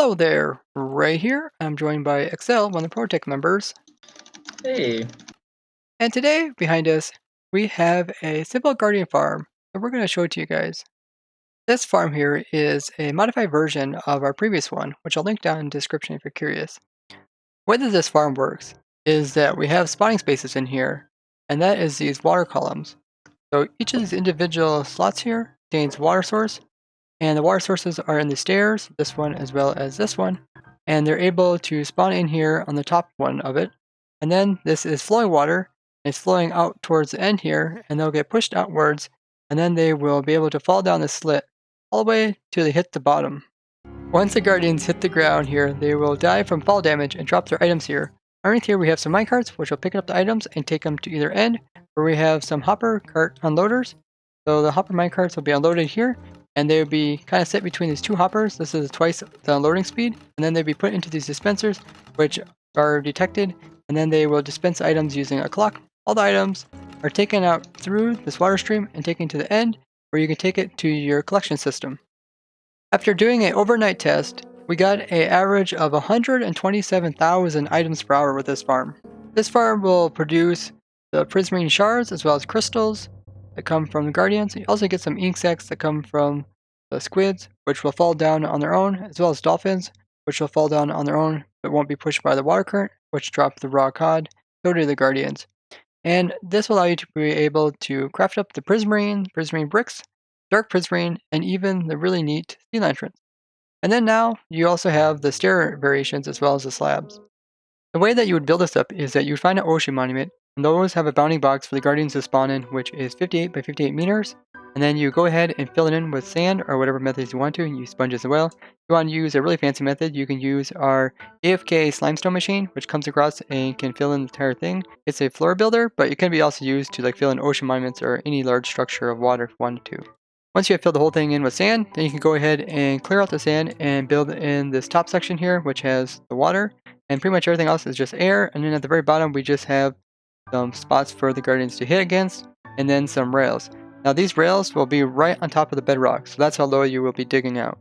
Hello there, Ray here. I'm joined by Excel, one of the ProtoTech members. Hey. And today, behind us, we have a simple Guardian farm that we're going to show to you guys. This farm here is a modified version of our previous one, which I'll link down in the description if you're curious. The way that this farm works is that we have spawning spaces in here, and that is these water columns. So each of these individual slots here contains water source, and the water sources are in the stairs, this one as well as this one, and they're able to spawn in here on the top one of it. And then this is flowing water, it's flowing out towards the end here, and they'll get pushed outwards, and then they will be able to fall down the slit all the way till they hit the bottom. Once the guardians hit the ground here, they will die from fall damage and drop their items here. Underneath here we have some minecarts, which will pick up the items and take them to either end, where we have some hopper cart unloaders. So the hopper minecarts will be unloaded here, and they would be kind of set between these two hoppers. This is twice the unloading speed, and then they'd be put into these dispensers, which are detected, and then they will dispense items using a clock. All the items are taken out through this water stream and taken to the end, where you can take it to your collection system. After doing an overnight test, we got an average of 127,000 items per hour with this farm. This farm will produce the prismarine shards as well as crystals that come from the guardians. You also get some ink sacs that come from the squids, which will fall down on their own, as well as dolphins, which will fall down on their own but won't be pushed by the water current, which drop the raw cod, so do the guardians. And this will allow you to be able to craft up the prismarine bricks, dark prismarine, and even the really neat sea lanterns. And then now you also have the stair variations as well as the slabs. The way that you would build this up is that you would find an ocean monument, and those have a bounding box for the guardians to spawn in, which is 58 by 58 meters. And then you go ahead and fill it in with sand or whatever methods you want to. You use sponges as well. If you want to use a really fancy method, you can use our AFK slimestone machine, which comes across and can fill in the entire thing. It's a floor builder, but it can be also used to fill in ocean monuments or any large structure of water if you wanted to. Once you have filled the whole thing in with sand, then you can go ahead and clear out the sand and build in this top section here, which has the water, and pretty much everything else is just air. And then at the very bottom, we just have some spots for the guardians to hit against, and then some rails. Now these rails will be right on top of the bedrock, so that's how low you will be digging out.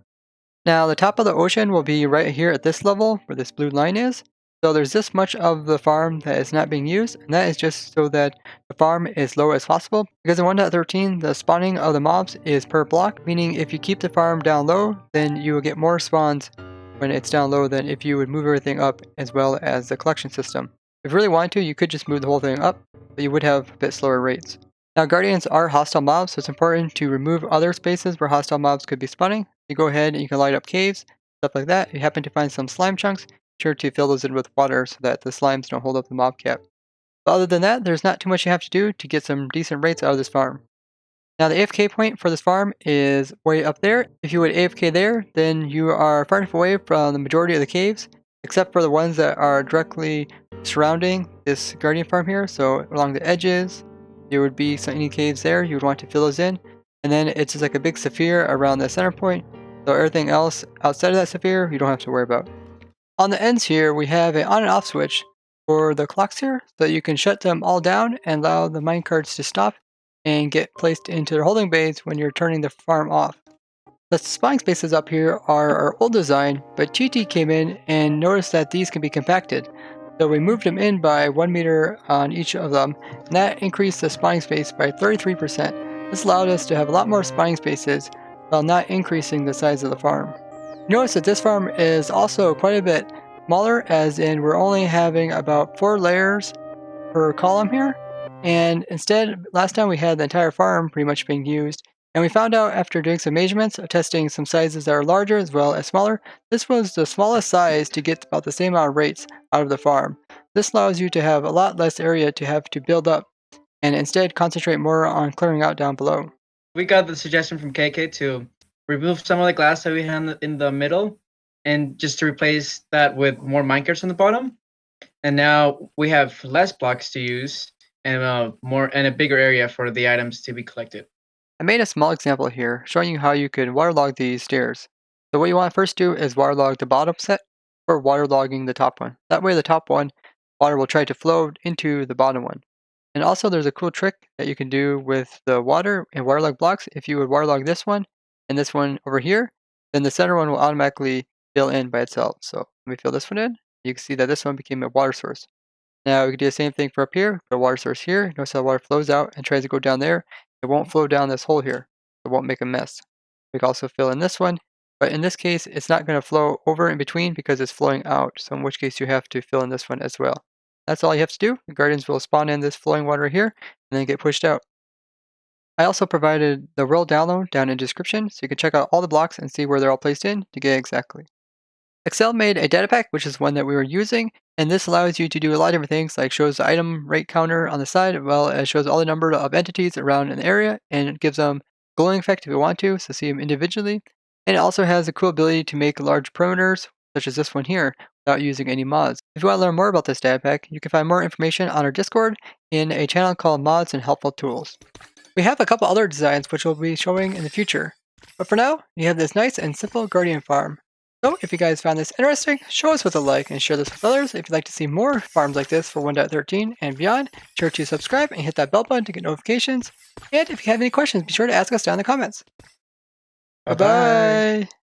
Now the top of the ocean will be right here at this level, where this blue line is. So there's this much of the farm that is not being used, and that is just so that the farm is low as possible. Because in 1.13, the spawning of the mobs is per block, meaning if you keep the farm down low, then you will get more spawns when it's down low than if you would move everything up as well as the collection system. If you really wanted to, you could just move the whole thing up, but you would have a bit slower rates. Now guardians are hostile mobs, so it's important to remove other spaces where hostile mobs could be spawning. You go ahead and you can light up caves, stuff like that. If you happen to find some slime chunks, be sure to fill those in with water so that the slimes don't hold up the mob cap. But other than that, there's not too much you have to do to get some decent rates out of this farm. Now the AFK point for this farm is way up there. If you would AFK there, then you are far enough away from the majority of the caves, except for the ones that are directly surrounding this guardian farm here. So along the edges, there would be any caves there. You would want to fill those in. And then it's just like a big sphere around the center point. So everything else outside of that sphere, you don't have to worry about. On the ends here, we have an on and off switch for the clocks here, so that you can shut them all down and allow the minecarts to stop and get placed into their holding bays when you're turning the farm off. The spawning spaces up here are our old design, but TT came in and noticed that these can be compacted. So we moved them in by 1 meter on each of them, and that increased the spawning space by 33%. This allowed us to have a lot more spawning spaces while not increasing the size of the farm. Notice that this farm is also quite a bit smaller, as in we're only having about 4 layers per column here. And instead, last time we had the entire farm pretty much being used. And we found out after doing some measurements of testing some sizes that are larger as well as smaller, this was the smallest size to get about the same amount of rates out of the farm. This allows you to have a lot less area to have to build up and instead concentrate more on clearing out down below. We got the suggestion from KK to remove some of the glass that we had in the middle and just to replace that with more minecarts on the bottom. And now we have less blocks to use and a bigger area for the items to be collected. I made a small example here showing you how you could waterlog these stairs. So what you want to first do is waterlog the bottom set or waterlogging the top one. That way the top one, water will try to flow into the bottom one. And also there's a cool trick that you can do with the water and waterlog blocks. If you would waterlog this one and this one over here, then the center one will automatically fill in by itself. So let me fill this one in. You can see that this one became a water source. Now we can do the same thing for up here. Put a water source here. Notice how the water flows out and tries to go down there. It won't flow down this hole here. It won't make a mess. We can also fill in this one. But in this case, it's not going to flow over in between because it's flowing out. So in which case you have to fill in this one as well. That's all you have to do. The guardians will spawn in this flowing water here and then get pushed out. I also provided the real download down in description so you can check out all the blocks and see where they're all placed in to get exactly. Excel made a data pack, which is one that we were using, and this allows you to do a lot of different things, like shows the item rate counter on the side, as well as shows all the number of entities around an area, and it gives them glowing effect if you want to, so see them individually. And it also has the cool ability to make large perimeters, such as this one here, without using any mods. If you want to learn more about this data pack, you can find more information on our Discord in a channel called Mods and Helpful Tools. We have a couple other designs which we'll be showing in the future, but for now, you have this nice and simple Guardian farm. So if you guys found this interesting, show us with a like and share this with others. If you'd like to see more farms like this for 1.13 and beyond, be sure to subscribe and hit that bell button to get notifications. And if you have any questions, be sure to ask us down in the comments. Bye bye. Bye-bye!